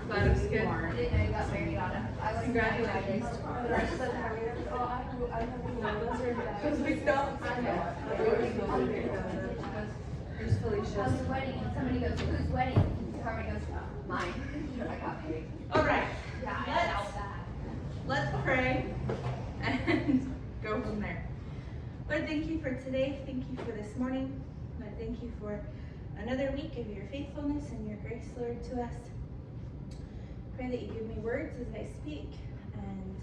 That looks good. I didn't know you got married on it. Congratulations. Those big dogs. Here's Felicia's. How's your wedding? And somebody goes, whose wedding? Somebody goes, mine. I got married. All right. Yeah, I doubt that. Let's pray and go from there. Lord, thank you for today. Thank you for this morning. Lord, thank you for another week of your faithfulness and your grace, Lord, to us. Pray that you give me words as I speak, and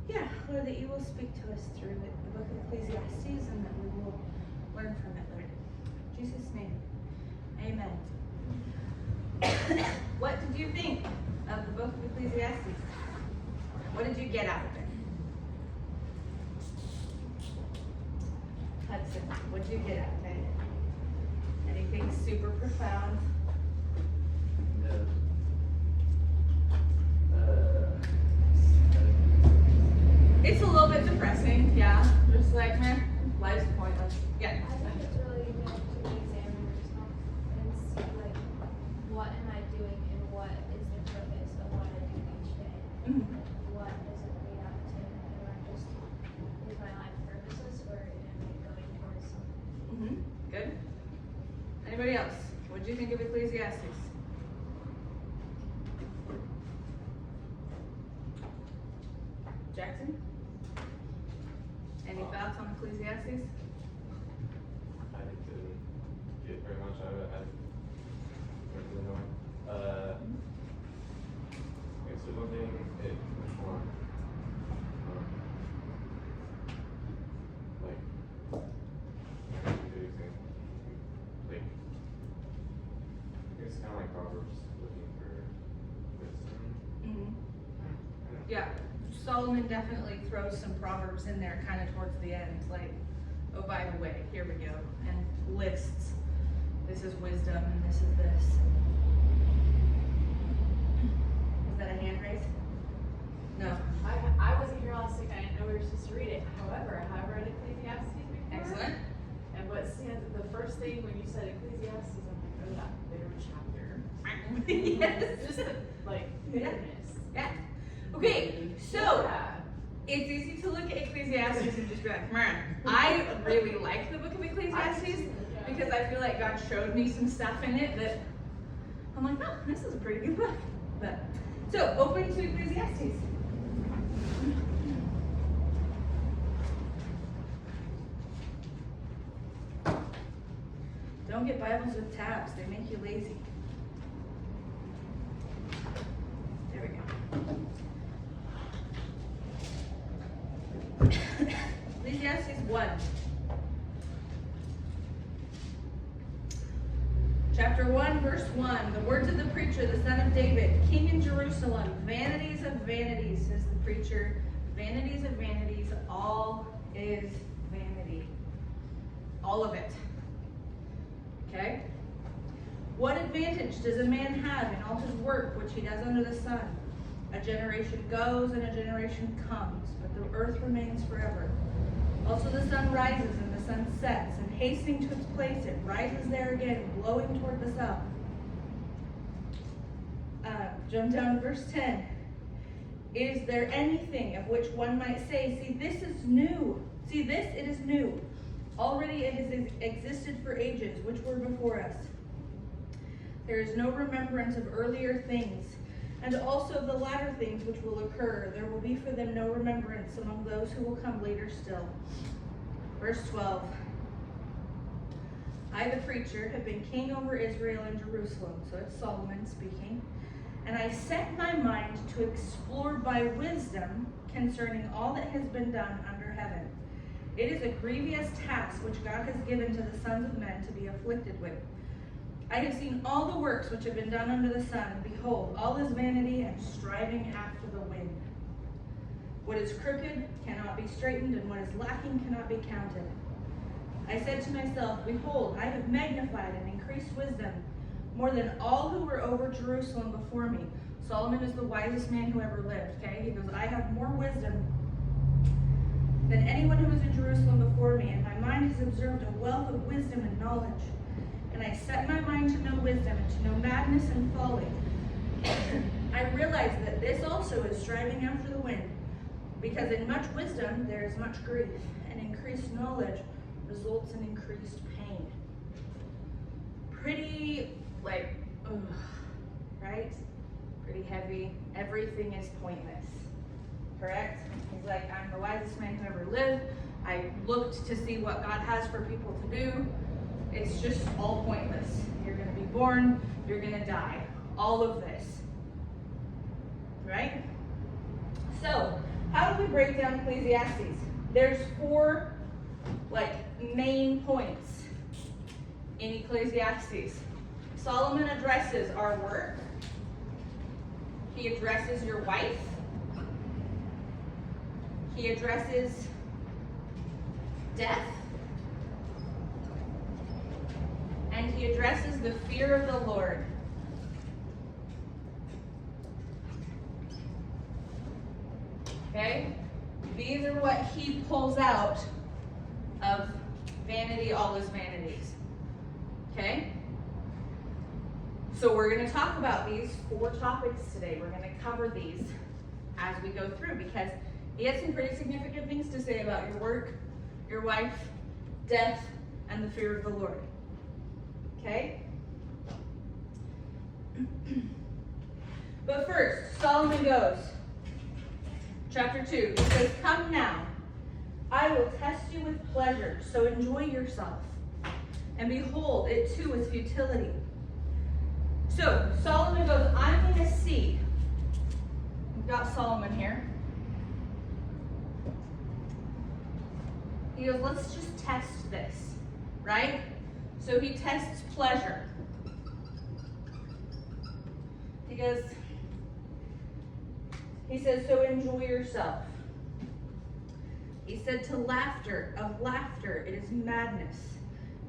yeah, Lord, that you will speak to us through the book of Ecclesiastes, and that we will learn from it, Lord. In Jesus' name, amen. What did you think of the book of Ecclesiastes? What did you get out of it? Hudson, what did you get out of it? Anything super profound? It's a little bit depressing, yeah. Just like, man, life's pointless. Yeah. I think it's really good to examine yourself and see, like, what am I doing and what is the purpose of what I do each day? Mm-hmm. What does it lead up to? Am I just, is my life purposeless, or am I going towards something? Mm-hmm. Good. Anybody else? What do you think of Ecclesiastes? Jackson? Any thoughts on Ecclesiastes? I didn't get very much out of it. I don't really know. Okay, so one thing, which one? Like, I have a good example. Like, it's kind of like Proverbs looking for wisdom. Mm-hmm. Yeah, Solomon definitely throws some proverbs in there kind of towards the end, like, oh, by the way, here we go, and lists. This is wisdom and this is this. Is that a hand raise? No. I wasn't here last week. I didn't know we were supposed to read it. However, I have read Ecclesiastes before. Excellent. And what stands the first thing when you said Ecclesiastes, I'm like, oh, that bitter chapter. Yes. Just the, like, bitterness. Yeah. Okay, so Yeah. it's easy to look at Ecclesiastes and just be like, man, I really like the book of Ecclesiastes because I feel like God showed me some stuff in it that I'm like, oh, this is a pretty good book. But so open to Ecclesiastes. Don't get Bibles with tabs, they make you lazy. There we go. Ecclesiastes 1. Chapter 1, verse 1. The words of the preacher, the son of David, king in Jerusalem. Vanities of vanities, says the preacher. Vanities of vanities, all is vanity. All of it. Okay? What advantage does a man have in all his work which he does under the sun? A generation goes and a generation comes, but the earth remains forever. Also the sun rises and the sun sets, and hastening to its place it rises there again, blowing toward the south. Jump down to verse 10. Is there anything of which one might say, see, this is new. See, this, it is new. Already it has existed for ages, which were before us. There is no remembrance of earlier things, and also of the latter things which will occur. There will be for them no remembrance among those who will come later still. Verse 12. I, the preacher, have been king over Israel and Jerusalem. So it's Solomon speaking. And I set my mind to explore by wisdom concerning all that has been done under heaven. It is a grievous task which God has given to the sons of men to be afflicted with. I have seen all the works which have been done under the sun. Behold, all is vanity and striving after the wind. What is crooked cannot be straightened, and what is lacking cannot be counted. I said to myself, behold, I have magnified and increased wisdom more than all who were over Jerusalem before me. Solomon is the wisest man who ever lived, okay? He goes, I have more wisdom than anyone who was in Jerusalem before me, and my mind has observed a wealth of wisdom and knowledge. And I set my mind to know wisdom and to know madness and folly. I realized that this also is striving after the wind, because in much wisdom there is much grief, and increased knowledge results in increased pain. Pretty, like, ugh, right? Pretty heavy. Everything is pointless. Correct? He's like, I'm the wisest man who ever lived. I looked to see what God has for people to do. It's just all pointless. You're going to be born. You're going to die. All of this. Right? So, how do we break down Ecclesiastes? There's 4, main points in Ecclesiastes. Solomon addresses our work. He addresses your wife. He addresses death. And he addresses the fear of the Lord. Okay? These are what he pulls out of vanity, all his vanities. Okay? So we're going to talk about these 4 topics today. We're going to cover these as we go through, because he has some pretty significant things to say about your work, your wife, death, and the fear of the Lord. Okay? But first, Solomon goes. Chapter 2, he says, "Come now, I will test you with pleasure, so enjoy yourself. And behold, it too is futility." So, Solomon goes, I'm going to see. We've got Solomon here. He goes, let's just test this, right? So he tests pleasure. He says, so enjoy yourself. He said, to laughter, of laughter, it is madness.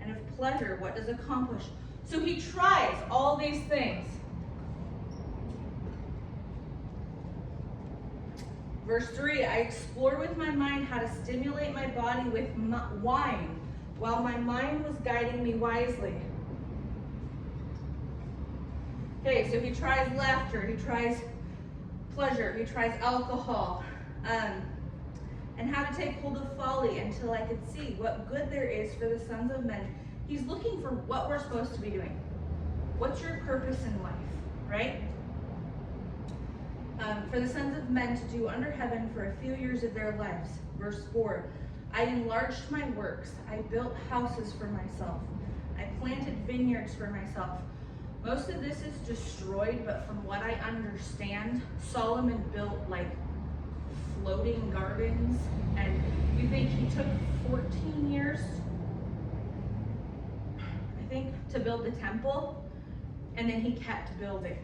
And of pleasure, what does accomplish? So he tries all these things. Verse 3, I explore with my mind how to stimulate my body with wine, while my mind was guiding me wisely. Okay, so he tries laughter, he tries pleasure, he tries alcohol, and how to take hold of folly until I could see what good there is for the sons of men. He's looking for what we're supposed to be doing. What's your purpose in life, right? For the sons of men to do under heaven for a few years of their lives. Verse 4, I enlarged my works. I built houses for myself. I planted vineyards for myself. Most of this is destroyed, but from what I understand, Solomon built floating gardens. And you think he took 14 years, I think, to build the temple, and then he kept building.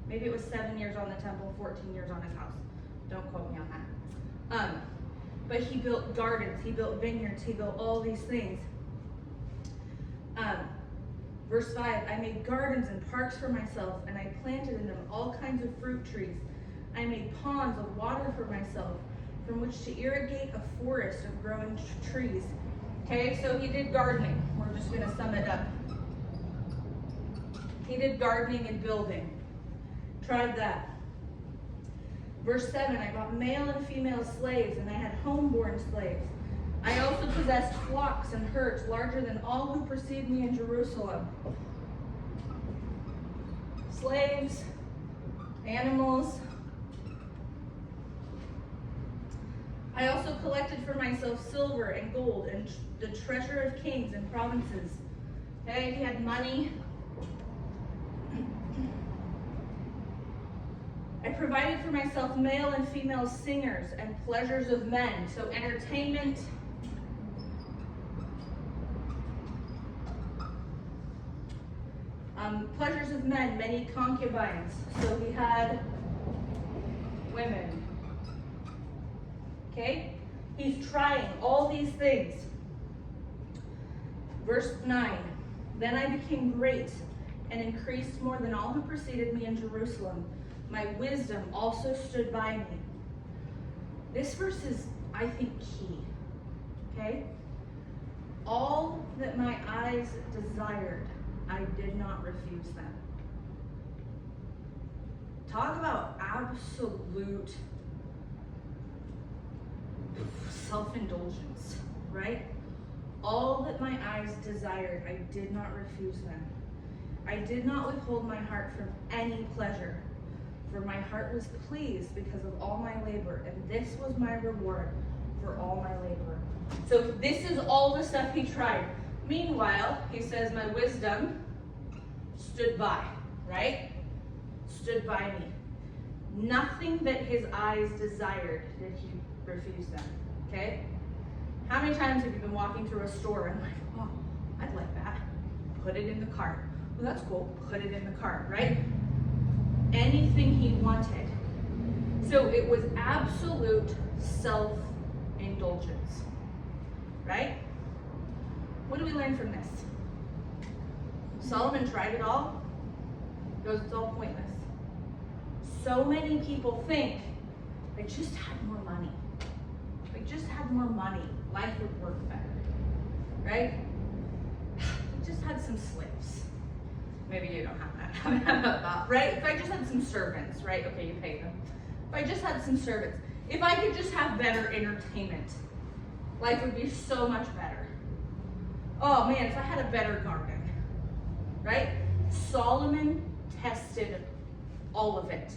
Maybe it was 7 years on the temple, 14 years on his house. Don't quote me on that. But he built gardens, he built vineyards, he built all these things. Verse 5, I made gardens and parks for myself, and I planted in them all kinds of fruit trees. I made ponds of water for myself, from which to irrigate a forest of growing trees. Okay, so he did gardening. We're just going to sum it up. He did gardening and building. Tried that. Verse 7, I bought male and female slaves, and I had homeborn slaves. I also possessed flocks and herds larger than all who precede me in Jerusalem. Slaves, animals. I also collected for myself silver and gold and the treasure of kings and provinces. Okay, he had money. I provided for myself male and female singers and pleasures of men. So entertainment. Pleasures of men, many concubines. So he had women. Okay? He's trying all these things. Verse 9. Then I became great and increased more than all who preceded me in Jerusalem. My wisdom also stood by me. This verse is, I think, key. Okay? All that my eyes desired, I did not refuse them. Talk about absolute self-indulgence, right? All that my eyes desired, I did not refuse them. I did not withhold my heart from any pleasure, for my heart was pleased because of all my labor, and this was my reward for all my labor. So this is all the stuff he tried. Meanwhile, he says, my wisdom stood by, right? Stood by me. Nothing that his eyes desired did he refuse them, okay? How many times have you been walking through a store and like, oh, I'd like that. Put it in the cart. Well, that's cool. Put it in the cart, right? Anything he wanted. So it was absolute self-indulgence, right? What do we learn from this? Solomon tried it all. Goes, it's all pointless. So many people think they just had more money. They just had more money. Life would work better, right? They just had some slaves. Maybe you don't have that, right? If I just had some servants, right? Okay, you pay them. If I just had some servants, if I could just have better entertainment, life would be so much better. Oh man, if I had a better garden, right? Solomon tested all of it.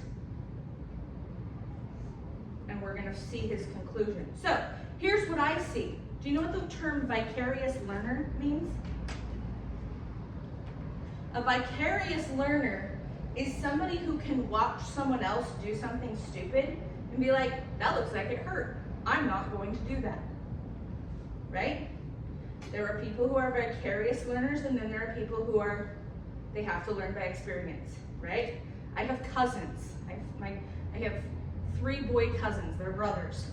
And we're going to see his conclusion. So, here's what I see. Do you know what the term vicarious learner means? A vicarious learner is somebody who can watch someone else do something stupid and be like, that looks like it hurt. I'm not going to do that. Right? There are people who are vicarious learners, and then there are people who are, they have to learn by experience, right? I have cousins. I have 3 boy cousins. They're brothers.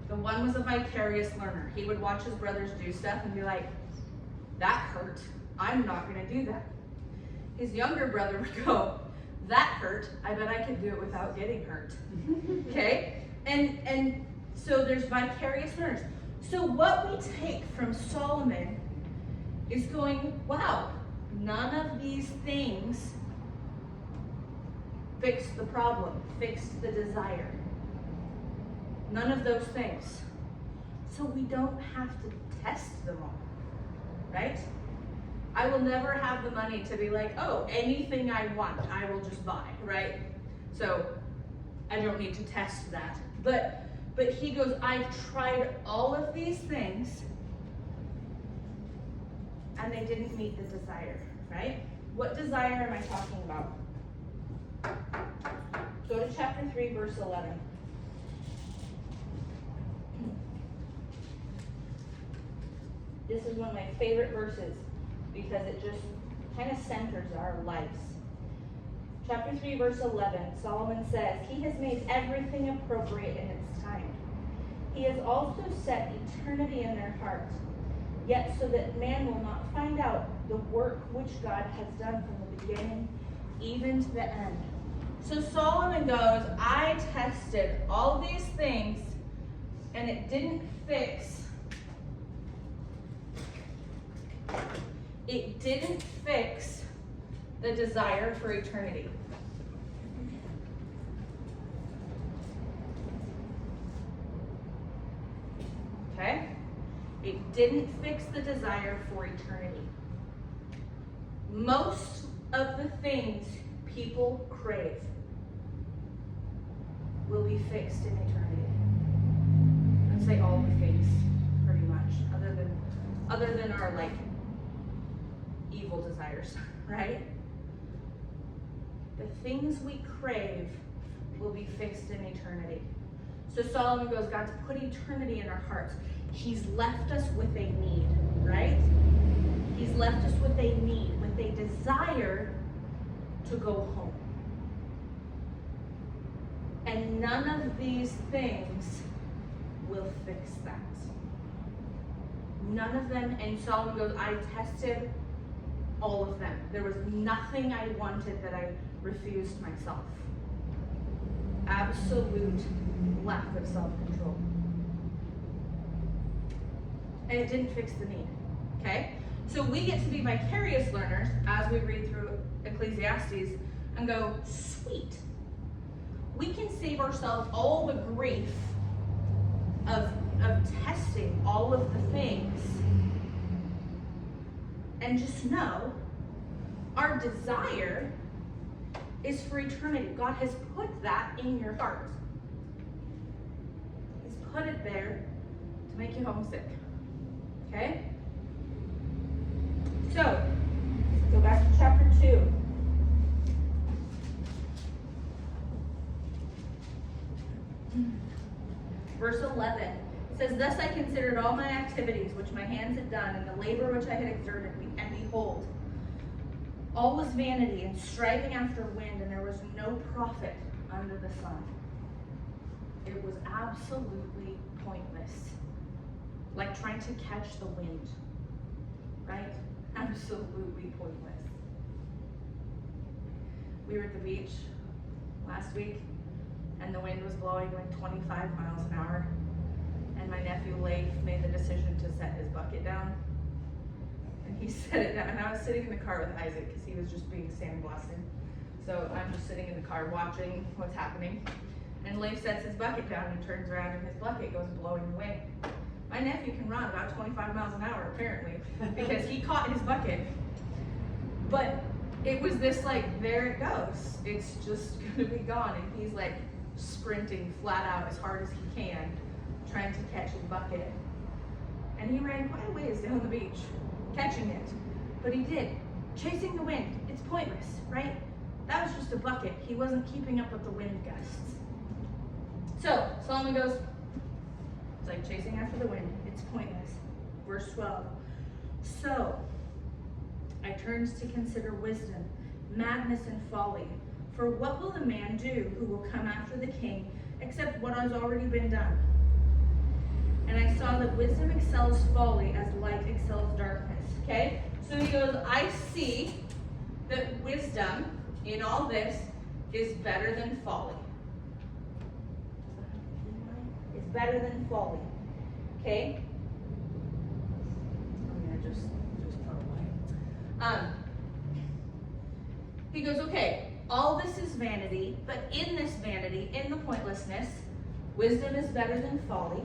The one was a vicarious learner. He would watch his brothers do stuff and be like, that hurt. I'm not going to do that. His younger brother would go, that hurt. I bet I could do it without getting hurt. Okay? And so there's vicarious learners. So what we take from Solomon is going, wow, none of these things fixed the problem, fixed the desire. None of those things. So we don't have to test them all, right? I will never have the money to be like, oh, anything I want, I will just buy, right? So I don't need to test that. But he goes, I've tried all of these things and they didn't meet the desire, right? What desire am I talking about? Go to chapter 3, verse 11. This is one of my favorite verses because it just kind of centers our lives. Chapter 3, verse 11, Solomon says, he has made everything appropriate in its time. He has also set eternity in their hearts, yet so that man will not find out the work which God has done from the beginning even to the end. So Solomon goes, I tested all these things and it didn't fix the desire for eternity. Okay? It didn't fix the desire for eternity. Most of the things people crave will be fixed in eternity. I'd say all the things, pretty much, other than our like evil desires, right? The things we crave will be fixed in eternity. So Solomon goes, God's put eternity in our hearts. He's left us with a need, right? He's left us with a need, with a desire to go home. And none of these things will fix that. None of them, and Solomon goes, I tested all of them. There was nothing I wanted that I refused myself. Absolute lack of self-control. And it didn't fix the need, okay? So we get to be vicarious learners as we read through Ecclesiastes and go, sweet. we can save ourselves all the grief of testing all of the things and just know our desire is for eternity. God has put that in your heart. He's put it there to make you homesick. Okay? So, go back to chapter 2. Verse 11 says, "Thus I considered all my activities which my hands had done, and the labor which I had exerted, and behold, all was vanity and striving after wind, and there was no profit under the sun." It was absolutely pointless. Like trying to catch the wind, right? Absolutely pointless. We were at the beach last week, and the wind was blowing like 25 miles an hour. And my nephew Leif made the decision to set his bucket down. And he set it down. And I was sitting in the car with Isaac because he was just being sandblasted. So I'm just sitting in the car watching what's happening. And Leif sets his bucket down and turns around and his bucket goes blowing away. My nephew can run about 25 miles an hour apparently because he caught his bucket. But it was this like, there it goes. It's just gonna be gone. And he's like sprinting flat out as hard as he can, trying to catch his bucket. And he ran quite a ways down the beach, catching it. But he did. Chasing the wind, it's pointless, right? That was just a bucket. He wasn't keeping up with the wind gusts. So, Solomon goes, it's like chasing after the wind. It's pointless. Verse 12. "So I turned to consider wisdom, madness, and folly. For what will the man do who will come after the king, except what has already been done? And I saw that wisdom excels folly as light excels darkness." Okay? So he goes, I see that wisdom in all this is better than folly. It's better than folly. Okay? I'm gonna just throw away. He goes, okay, all this is vanity, but in this vanity, in the pointlessness, wisdom is better than folly,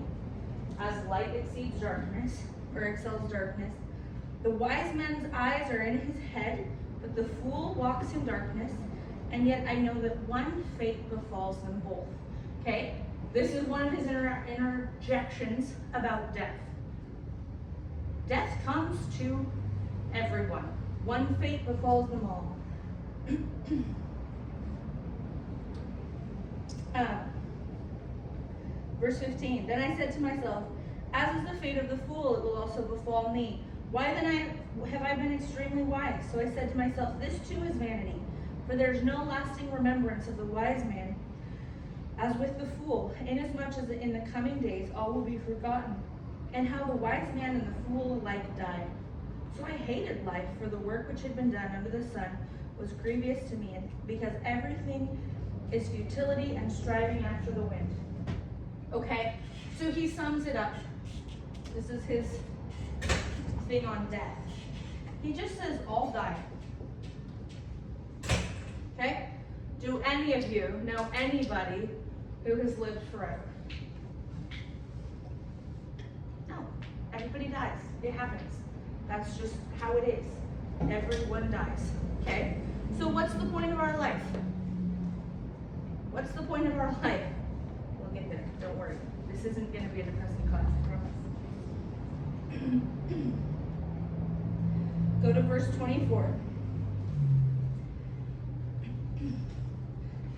as light exceeds darkness, or excels darkness. The wise man's eyes are in his head, but the fool walks in darkness, and yet I know that one fate befalls them both. Okay? This is one of his interjections about death. Death comes to everyone. One fate befalls them all. Verse 15, "Then I said to myself, as is the fate of the fool, it will also befall me. Why then have I been extremely wise? So I said to myself, this too is vanity, for there is no lasting remembrance of the wise man as with the fool, inasmuch as in the coming days all will be forgotten, and how the wise man and the fool alike die. So I hated life, for the work which had been done under the sun was grievous to me, because everything is futility and striving after the wind." Okay, so he sums it up. This is his thing on death. He just says, all die. Okay? Do any of you know anybody who has lived forever? No. Everybody dies. It happens. That's just how it is. Everyone dies. Okay? So what's the point of our life? What's the point of our life? We'll get there. Don't worry. This isn't going to be a depressing class, I promise. Go to verse 24.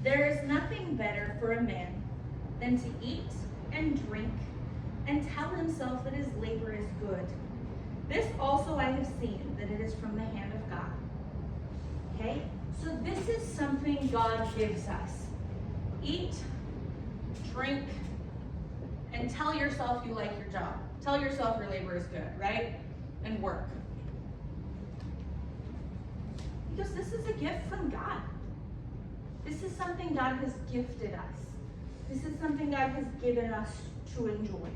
"There is nothing better for a man than to eat and drink and tell himself that his labor is good. This also I have seen, that it is from the hand of God." Okay? So this is something God gives us. Eat, drink, and tell yourself you like your job. Tell yourself your labor is good, right? And work. Because this is a gift from God. This is something God has gifted us. This is something God has given us to enjoy.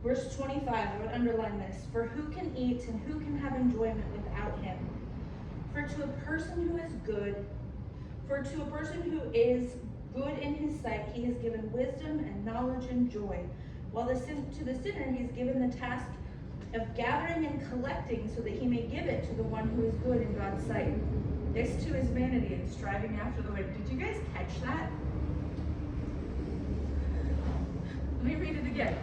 Verse 25, I would underline this. "For who can eat and who can have enjoyment without him? For to a person who is good, For to a person who is good in his sight, he has given wisdom and knowledge and joy. While to the sinner, he has given the task of gathering and collecting so that he may give it to the one who is good in God's sight. This too is vanity and striving after the wind. Did you guys catch that? Let me read it again.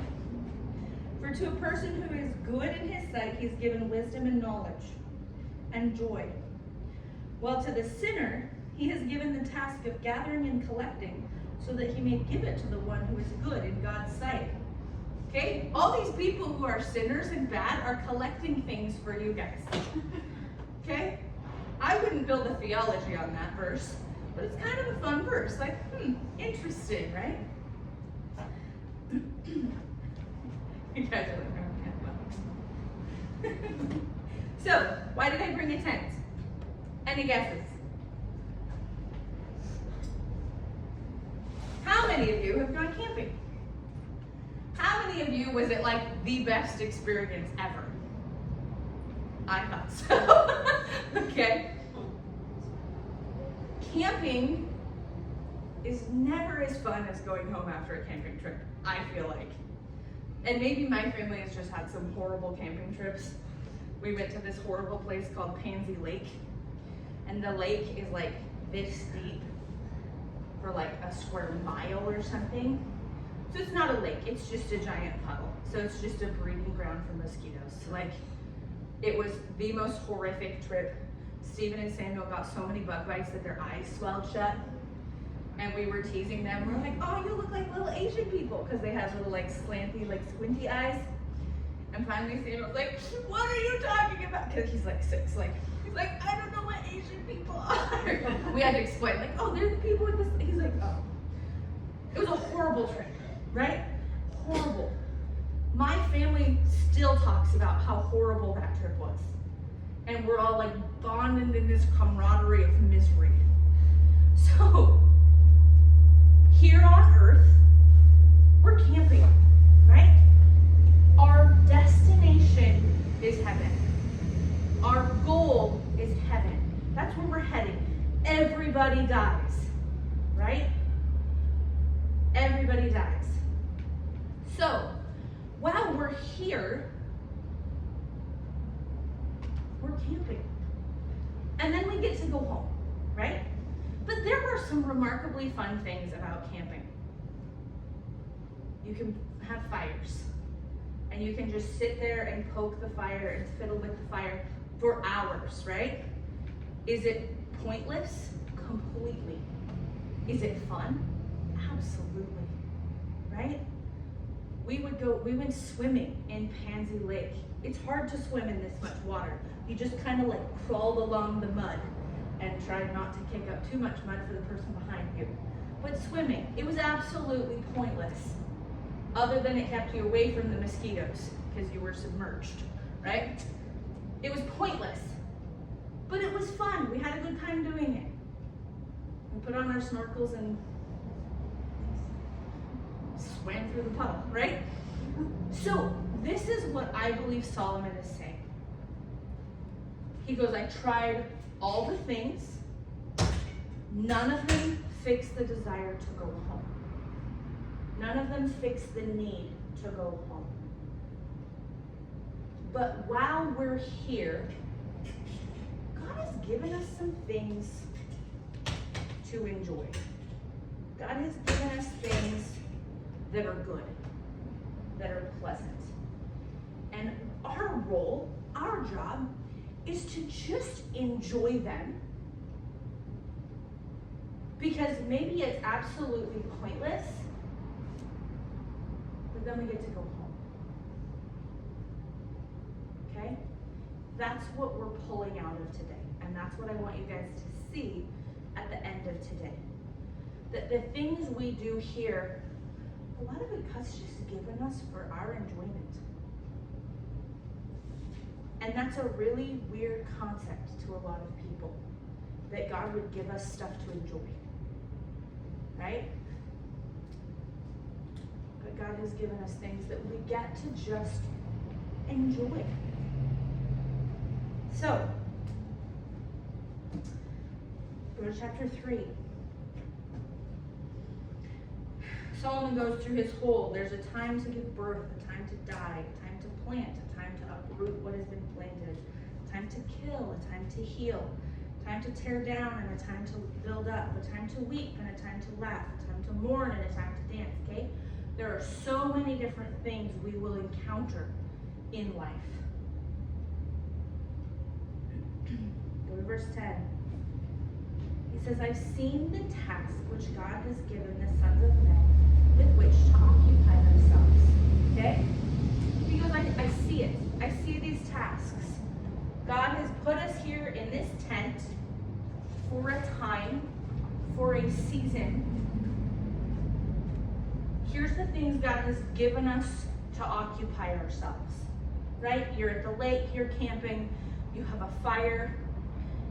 For to a person who is good in his sight, he has given wisdom and knowledge and joy. While to the sinner, he has given the task of gathering and collecting so that he may give it to the one who is good in God's sight. Okay? All these people who are sinners and bad are collecting things for you guys. Okay? I wouldn't build a theology on that verse, but it's kind of a fun verse. Like, interesting, right? You guys are like, so, why did I bring a tent? Any guesses? How many of you have gone camping? How many of you was it like the best experience ever? I thought so. Okay. Camping is never as fun as going home after a camping trip, I feel like. And maybe my family has just had some horrible camping trips. We went to this horrible place called Pansy Lake. And the lake is like this deep for like a square mile or something. So it's not a lake, it's just a giant puddle. So it's just a breeding ground for mosquitoes. Like, it was the most horrific trip. Stephen and Samuel got so many bug bites that their eyes swelled shut. And we were teasing them. We're like, oh, you look like little Asian people. Because they have little like slanty, like squinty eyes. And finally Samuel's like, what are you talking about? Because he's like 6. He's like, I don't know what Asian people are. We had to explain, like, oh, they're the people with this. He's like, oh. It was a horrible trip, right? Horrible. My family still talks about how horrible that trip was. And we're all like bonded in this camaraderie of misery. So, here on earth, we're camping, right? Our destination is heaven. Our goal is heaven. That's where we're heading. Everybody dies, right? Everybody dies. So, while we're here, we're camping. And then we get to go home, right? But there are some remarkably fun things about camping. You can have fires. And you can just sit there and poke the fire and fiddle with the fire for hours, right? Is it pointless? Completely. Is it fun? Absolutely, right? We went swimming in Pansy Lake. It's hard to swim in this much water. You just kind of like crawled along the mud and tried not to kick up too much mud for the person behind you. But swimming, it was absolutely pointless. Other than it kept you away from the mosquitoes because you were submerged, right? It was pointless, but it was fun. We had a good time doing it. We put on our snorkels and swam through the puddle, right? So this is what I believe Solomon is saying. He goes, I tried all the things. None of them fix the desire to go home. None of them fix the need to go home. But while we're here, God has given us some things to enjoy. God has given us things that are good, that are pleasant. And our role, our job, is to just enjoy them. Because maybe it's absolutely pointless, but then we get to go home. Okay? That's what we're pulling out of today. And that's what I want you guys to see at the end of today. That the things we do here, a lot of it God's just given us for our enjoyment. And that's a really weird concept to a lot of people, that God would give us stuff to enjoy. Right? But God has given us things that we get to just enjoy. So, Go to chapter 3. Solomon goes through his whole, there's a time to give birth, a time to die, a time to plant, a time to uproot what has been planted, a time to kill, a time to heal, a time to tear down and a time to build up, a time to weep and a time to laugh, a time to mourn and a time to dance, okay? There are so many different things we will encounter in life. Go to verse 10. He says, I've seen the task which God has given the sons of men with which to occupy themselves. Okay? He goes, I see it. I see these tasks. God has put us here in this tent for a time, for a season. Here's the things God has given us to occupy ourselves. Right? You're at the lake, you're camping, you have a fire,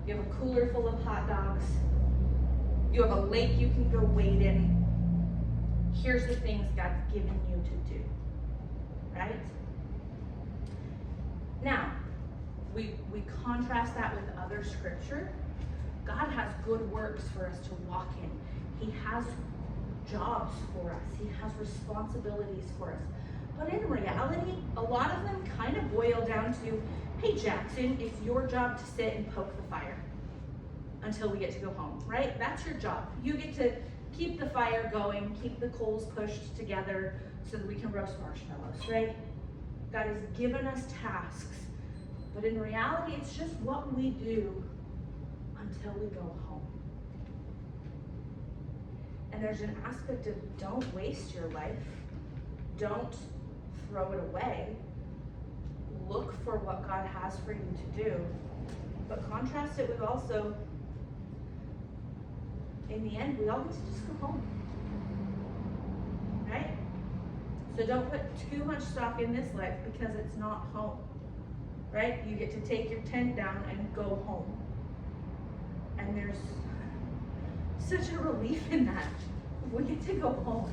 you have a cooler full of hot dogs, you have a lake you can go wade in. Here's the things God's given you to do, right? Now, we contrast that with other scripture. God has good works for us to walk in. He has jobs for us. He has responsibilities for us. But in reality, a lot of them kind of boil down to, hey Jackson, it's your job to sit and poke the fire until we get to go home, right? That's your job. You get to keep the fire going, keep the coals pushed together so that we can roast marshmallows, right? God has given us tasks, but in reality, it's just what we do until we go home. And there's an aspect of don't waste your life. Don't throw it away. Look for what God has for you to do. But contrast it with also, in the end, we all get to just go home. Right? So don't put too much stock in this life because it's not home. Right? You get to take your tent down and go home. And there's such a relief in that. We get to go home.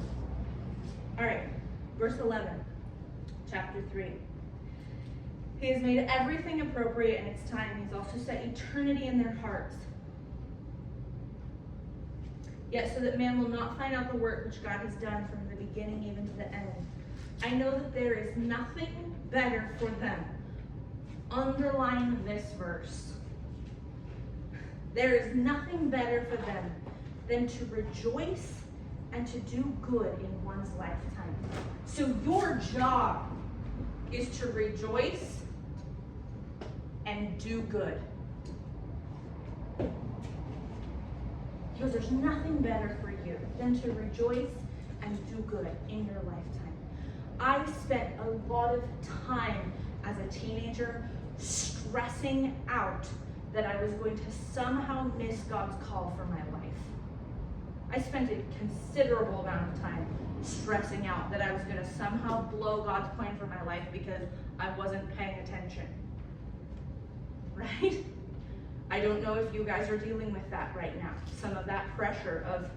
All right, verse 11, chapter 3. He has made everything appropriate in its time. He's also set eternity in their hearts. Yet so that man will not find out the work which God has done from the beginning even to the end. I know that there is nothing better for them. Underline this verse. There is nothing better for them than to rejoice and to do good in one's lifetime. So your job is to rejoice and do good. Because there's nothing better for you than to rejoice and do good in your lifetime. I spent a lot of time as a teenager stressing out that I was going to somehow miss God's call for my life. I spent a considerable amount of time stressing out that I was going to somehow blow God's plan for my life because I wasn't paying attention. Right? I don't know if you guys are dealing with that right now. Some of that pressure of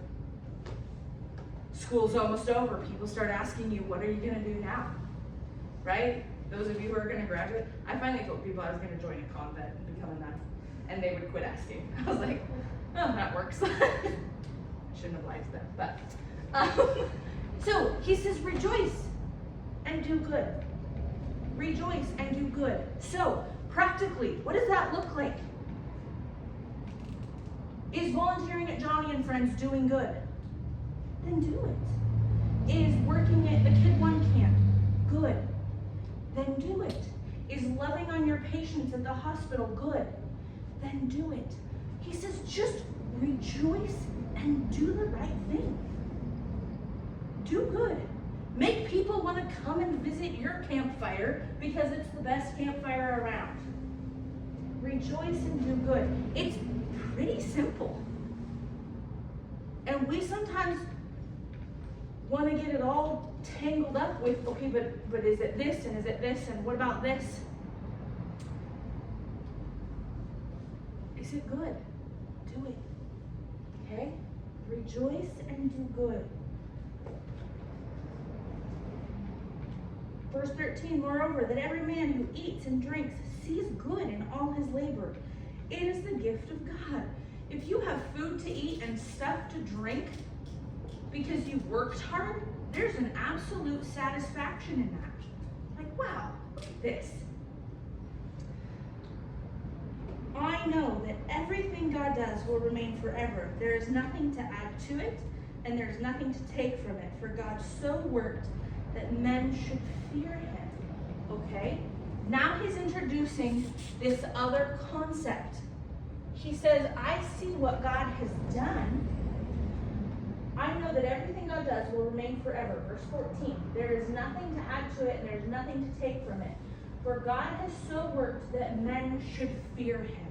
school's almost over. People start asking you, what are you going to do now? Right? Those of you who are going to graduate. I finally told people I was going to join a convent and become a nun. And they would quit asking. I was like, oh, that works. Shouldn't have lied to them. But, so he says, rejoice and do good. Rejoice and do good. So, practically, what does that look like? Is volunteering at Johnny and Friends doing good? Then do it. Is working at the Kid One camp good? Then do it. Is loving on your patients at the hospital good? Then do it. He says just rejoice and do the right thing. Do good. Make people want to come and visit your campfire because it's the best campfire around. Rejoice and do good. It's pretty simple. And we sometimes want to get it all tangled up with, okay, but is it this and is it this and what about this? Is it good? Do it. Okay? Rejoice and do good. Verse 13, moreover, that every man who eats and drinks sees good in all his labor. It is the gift of God. If you have food stuff to drink because you worked hard, there's an absolute satisfaction in that. Like, wow, look at this. I know that everything God does will remain forever. There is nothing to add to it, and there's nothing to take from it. For God so worked that men should fear him. Okay? Now he's introducing this other concept. He says, I see what God has done. I know that everything God does will remain forever. Verse 14. There is nothing to add to it, and there's nothing to take from it. For God has so worked that men should fear him.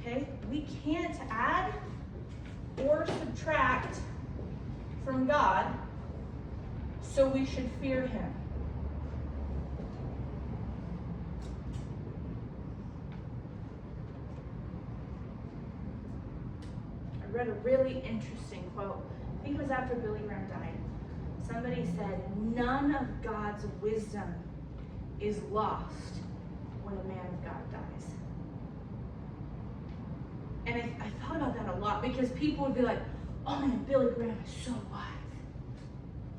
Okay? We can't add or subtract from God, so we should fear him. I read a really interesting quote. I think it was after Billy Graham died. Somebody said, none of God's wisdom is lost when a man of God dies. And I thought about that a lot because people would be like, oh man, Billy Graham is so wise.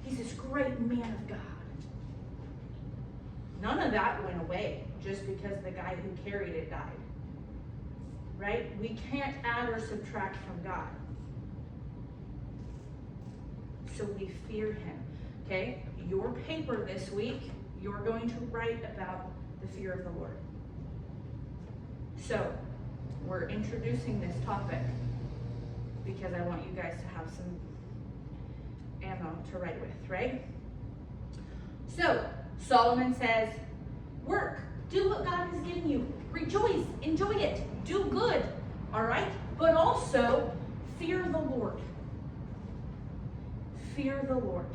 He's this great man of God. None of that went away just because the guy who carried it died. Right? We can't add or subtract from God. So we fear him. Okay? Your paper this week, you're going to write about the fear of the Lord. So, we're introducing this topic because I want you guys to have some ammo to write with, right? So, Solomon says, work, do what God has given you, rejoice, enjoy it, do good, all right? But also, fear the Lord. Fear the Lord.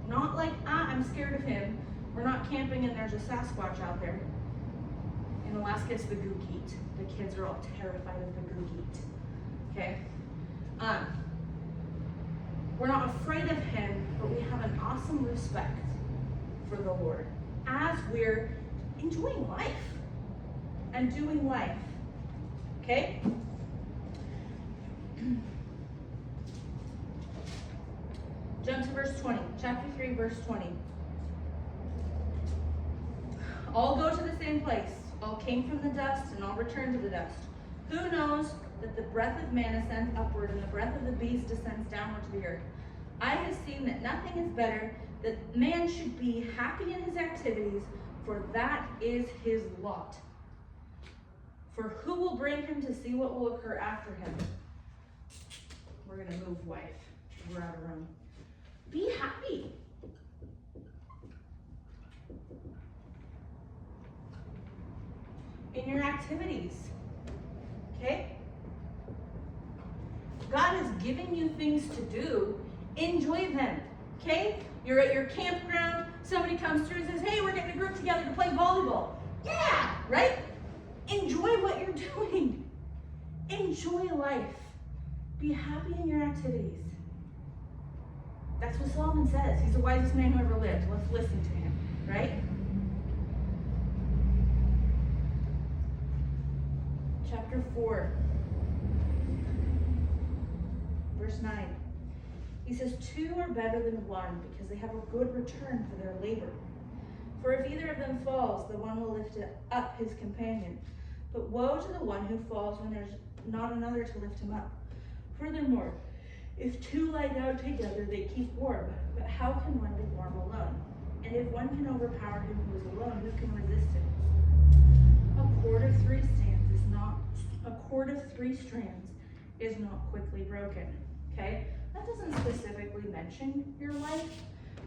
Not like, I'm scared of him. We're not camping and there's a Sasquatch out there. In Alaska, it's the googeet. The kids are all terrified of the googeet. Okay? We're not afraid of him, but we have an awesome respect for the Lord as we're enjoying life and doing life. Okay? Jump to verse 20. Chapter 3, verse 20. All go to the same place. All came from the dust, and all return to the dust. Who knows that the breath of man ascends upward, and the breath of the beast descends downward to the earth? I have seen that nothing is better, that man should be happy in his activities, for that is his lot. For who will bring him to see what will occur after him? We're going to move wife. We're out of room. Be happy. In your activities. Okay? God is giving you things to do. Enjoy them. Okay? You're at your campground. Somebody comes through and says, hey, we're getting a group together to play volleyball. Yeah! Right? Enjoy what you're doing. Enjoy life. Be happy in your activities. That's what Solomon says. He's the wisest man who ever lived. Let's listen to him. Right? Chapter 4, verse 9. He says, two are better than one because they have a good return for their labor. For if either of them falls, the one will lift up his companion. But woe to the one who falls when there's not another to lift him up. Furthermore, if two lie down together, they keep warm. But how can one be warm alone? And if one can overpower him who is alone, who can resist him? A cord of three strands is not quickly broken. Okay? That doesn't specifically mention your life,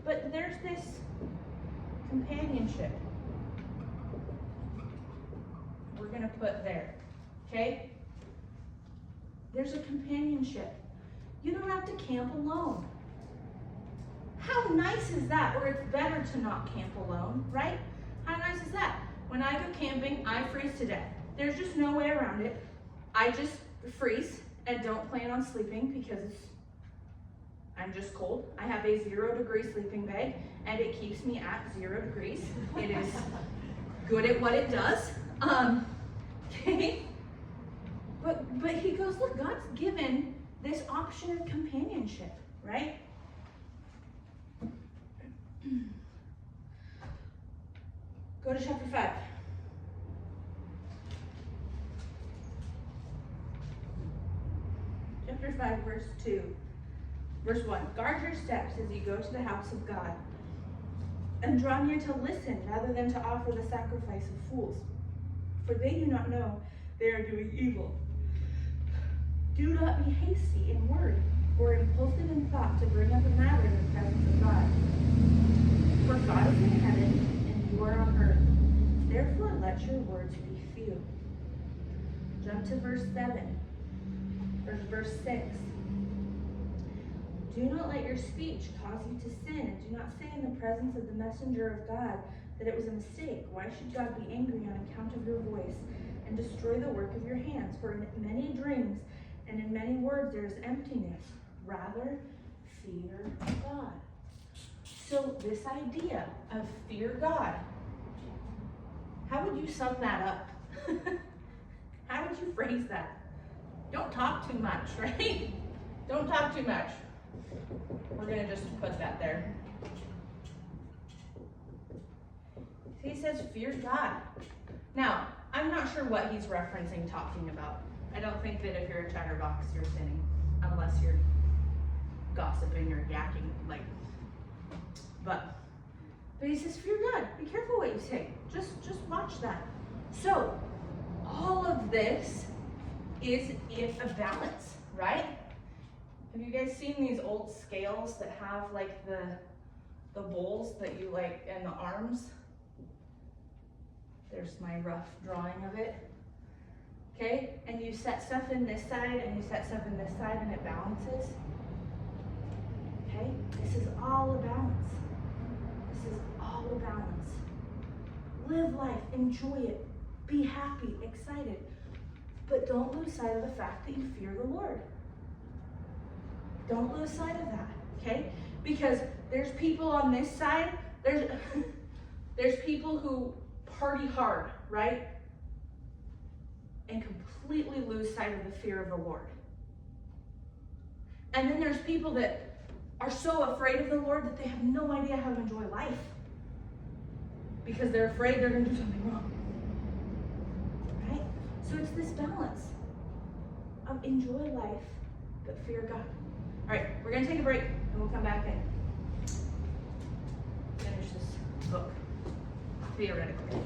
but there's this companionship. We're going to put there. Okay? There's a companionship. You don't have to camp alone. How nice is that? Or it's better to not camp alone, right? How nice is that? When I go camping, I freeze to death. There's just no way around it. I just freeze and don't plan on sleeping because I'm just cold. I have a 0-degree sleeping bag and it keeps me at 0 degrees. It is good at what it does. Okay? But option of companionship, right? Go to chapter 5. Chapter 5, verse 2. Verse 1. Guard your steps as you go to the house of God, and draw near to listen rather than to offer the sacrifice of fools, for they do not know they are doing evil. Do not be hasty in word or impulsive in thought to bring up a matter in the presence of God. For God is in heaven and you are on earth. Therefore let your words be few. Jump to verse 7. Verse 6. Do not let your speech cause you to sin, and do not say in the presence of the messenger of God that it was a mistake. Why should God be angry on account of your voice and destroy the work of your hands? For in many dreams and in many words there is emptiness. Rather, fear God. So this idea of fear God, how would you sum that up? How would you phrase that? Don't talk too much, right? Don't talk too much. We're going to just put that there. He says, fear God. Now, I'm not sure what he's referencing talking about. I don't think that if you're a chatterbox, you're sinning, unless you're gossiping or yakking, but he says, fear God. Be careful what you say. Just watch that. So, all of this is in a balance, right? Have you guys seen these old scales that have like the bowls that you like and the arms? There's my rough drawing of it. Okay, and you set stuff in this side and you set stuff in this side and it balances. Okay, this is all a balance. This is all a balance. Live life, enjoy it, be happy, excited, but don't lose sight of the fact that you fear the Lord. Don't lose sight of that, okay? Because there's people on this side, there's people who party hard, right? And completely lose sight of the fear of the Lord. And then there's people that are so afraid of the Lord that they have no idea how to enjoy life because they're afraid they're going to do something wrong, right? So it's this balance of enjoy life but fear God. All right, we're going to take a break and we'll come back and finish this book theoretically.